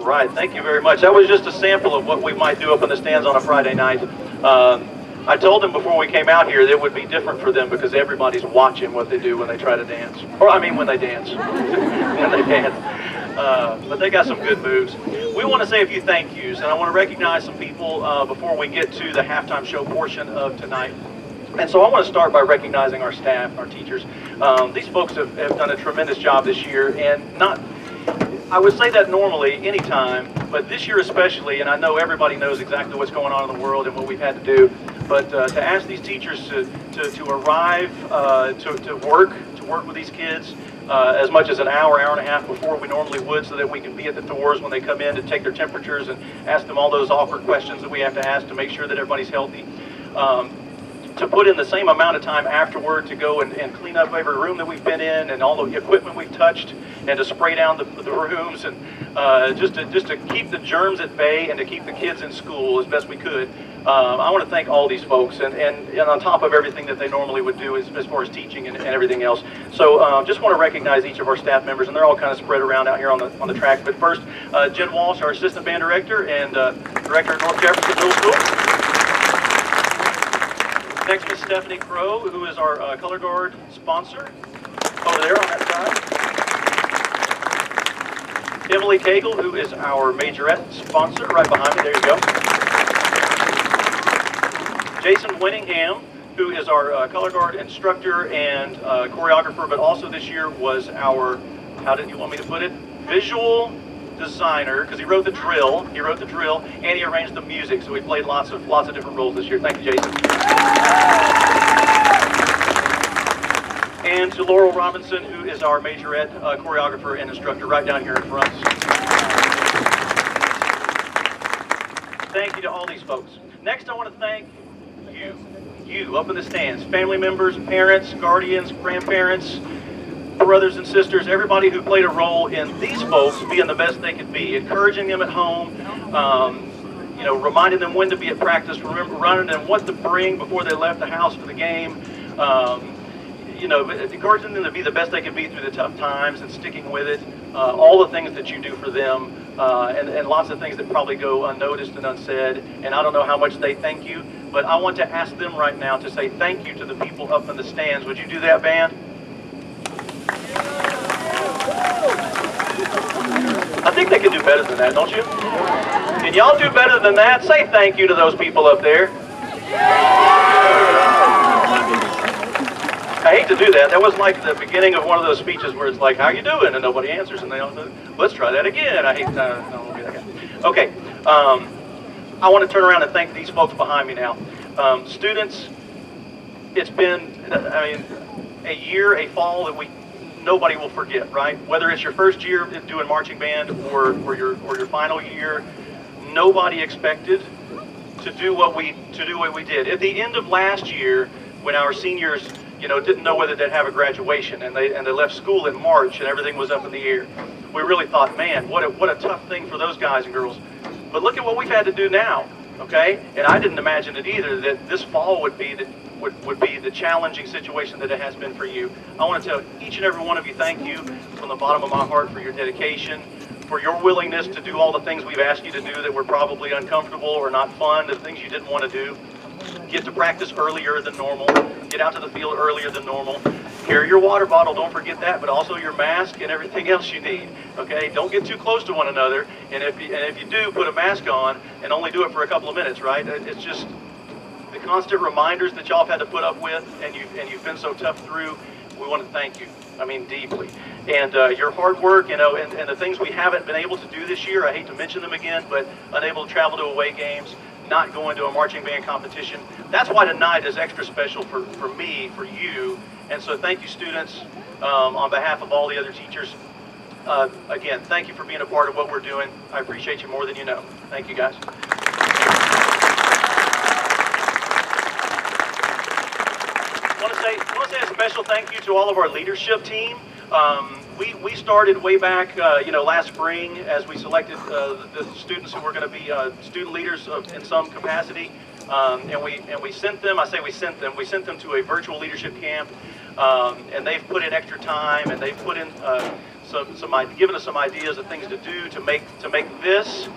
Right, thank you very much. That was just a sample of what we might do up in the stands on a Friday night. I told them before we came out here that it would be different for them because everybody's watching what they do when they try to dance. Or, I mean, when they dance. When they dance. But they got some good moves. We want to say a few thank yous, and I want to recognize some people before we get to the halftime show portion of tonight. And so I want to start by recognizing our staff, our teachers. These folks have done a tremendous job this year, and I would say that normally, anytime, but this year especially, and I know everybody knows exactly what's going on in the world and what we've had to do, but to ask these teachers to arrive, to work with these kids as much as an hour and a half before we normally would so that we can be at the doors when they come in to take their temperatures and ask them all those awkward questions that we have to ask to make sure that everybody's healthy. To put in the same amount of time afterward to go and clean up every room that we've been in and all the equipment we've touched and to spray down the rooms and just to keep the germs at bay and to keep the kids in school as best we could. I want to thank all these folks and on top of everything that they normally would do as far as teaching and everything else. So just want to recognize each of our staff members, and they're all kind of spread around out here on the track. But first, Jen Walsh, our assistant band director and director at North Jefferson Middle School. Next is Stephanie Crow, who is our color guard sponsor, over there on that side. Emily Cagle, who is our majorette sponsor, right behind me. There you go. Jason Winningham, who is our color guard instructor and choreographer, but also this year was our, how did you want me to put it, visual designer, because he wrote the drill, and he arranged the music, so we played lots of different roles this year. Thank you, Jason. And to Laurel Robinson, who is our majorette choreographer and instructor right down here in front. Thank you to all these folks. Next, I want to thank you up in the stands, family members, parents, guardians, grandparents, brothers and sisters, everybody who played a role in these folks being the best they could be, encouraging them at home, reminding them when to be at practice, reminding them what to bring before they left the house for the game, encouraging them to be the best they could be through the tough times and sticking with it, all the things that you do for them, and lots of things that probably go unnoticed and unsaid, and I don't know how much they thank you, but I want to ask them right now to say thank you to the people up in the stands. Would you do that, band? I think they can do better than that, don't you? Can y'all do better than that? Say thank you to those people up there. I hate to do that. That was like the beginning of one of those speeches where it's like, how you doing? And nobody answers, and they don't know. Let's try that again. I hate I don't want to be that guy. Okay. I want to turn around and thank these folks behind me now. Students, it's been, a year, a fall that nobody will forget, right? Whether it's your first year doing marching band or your final year, nobody expected to do what we did. At the end of last year, when our seniors, didn't know whether they'd have a graduation, and they left school in March, and everything was up in the air, we really thought, man, what a tough thing for those guys and girls. But look at what we've had to do now, okay? And I didn't imagine it either, that this fall would be the challenging situation that it has been for you. I want to tell each and every one of you thank you from the bottom of my heart for your dedication, for your willingness to do all the things we've asked you to do that were probably uncomfortable or not fun, the things you didn't want to do. Get to practice earlier than normal, get out to the field earlier than normal, carry your water bottle, don't forget that, but also your mask and everything else you need, okay? Don't get too close to one another, and if you do, put a mask on and only do it for a couple of minutes, right? It's just the constant reminders that y'all have had to put up with, and you've been so tough through. We want to thank you, deeply. And your hard work, and the things we haven't been able to do this year, I hate to mention them again, but unable to travel to away games, not going to a marching band competition. That's why tonight is extra special for me, for you. And so thank you, students, on behalf of all the other teachers. Again, thank you for being a part of what we're doing. I appreciate you more than you know. Thank you, guys. I want to say a special thank you to all of our leadership team. We started way back, last spring as we selected the students who were going to be student leaders in some capacity, and we sent them. We sent them to a virtual leadership camp, and they've put in extra time, and they've put in giving us some ideas of things to do to make this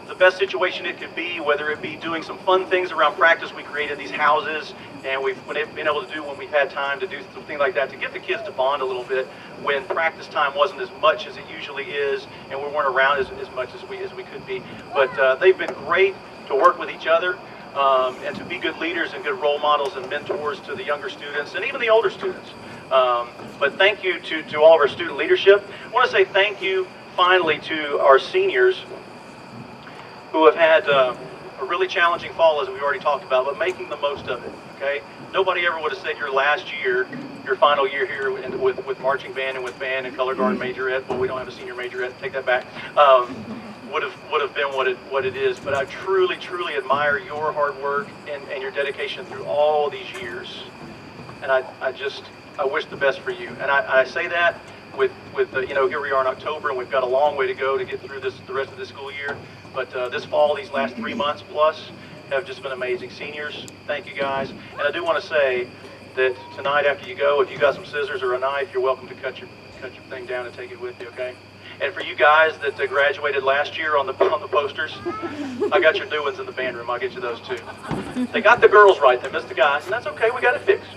the best situation it could be, whether it be doing some fun things around practice. We created these houses, and we've been able to do when we've had time to do something like that to get the kids to bond a little bit when practice time wasn't as much as it usually is, and we weren't around as much as we could be. But they've been great to work with each other and to be good leaders and good role models and mentors to the younger students and even the older students. But thank you to all of our student leadership. I want to say thank you finally to our seniors who have had a really challenging fall, as we already talked about, but making the most of it, okay? Nobody ever would have said your last year, your final year here with marching band and with band and color guard majorette, well, we don't have a senior majorette, take that back, would have been what it is. But I truly, truly admire your hard work and your dedication through all these years. And I wish the best for you. And I say that with here we are in October, and we've got a long way to go to get through the rest of this school year. But this fall, these last 3 months plus, have just been amazing. Seniors, thank you guys. And I do want to say that tonight after you go, if you got some scissors or a knife, you're welcome to cut your thing down and take it with you, okay? And for you guys that graduated last year on the posters, I got your new ones in the band room. I'll get you those too. They got the girls right, they missed the guys, and that's okay. We got it fixed.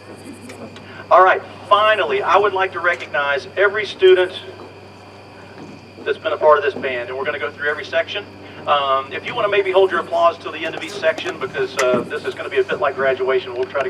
All right, finally, I would like to recognize every student that's been a part of this band, and we're going to go through every section. If you want to maybe hold your applause till the end of each section, because this is going to be a bit like graduation, we'll try to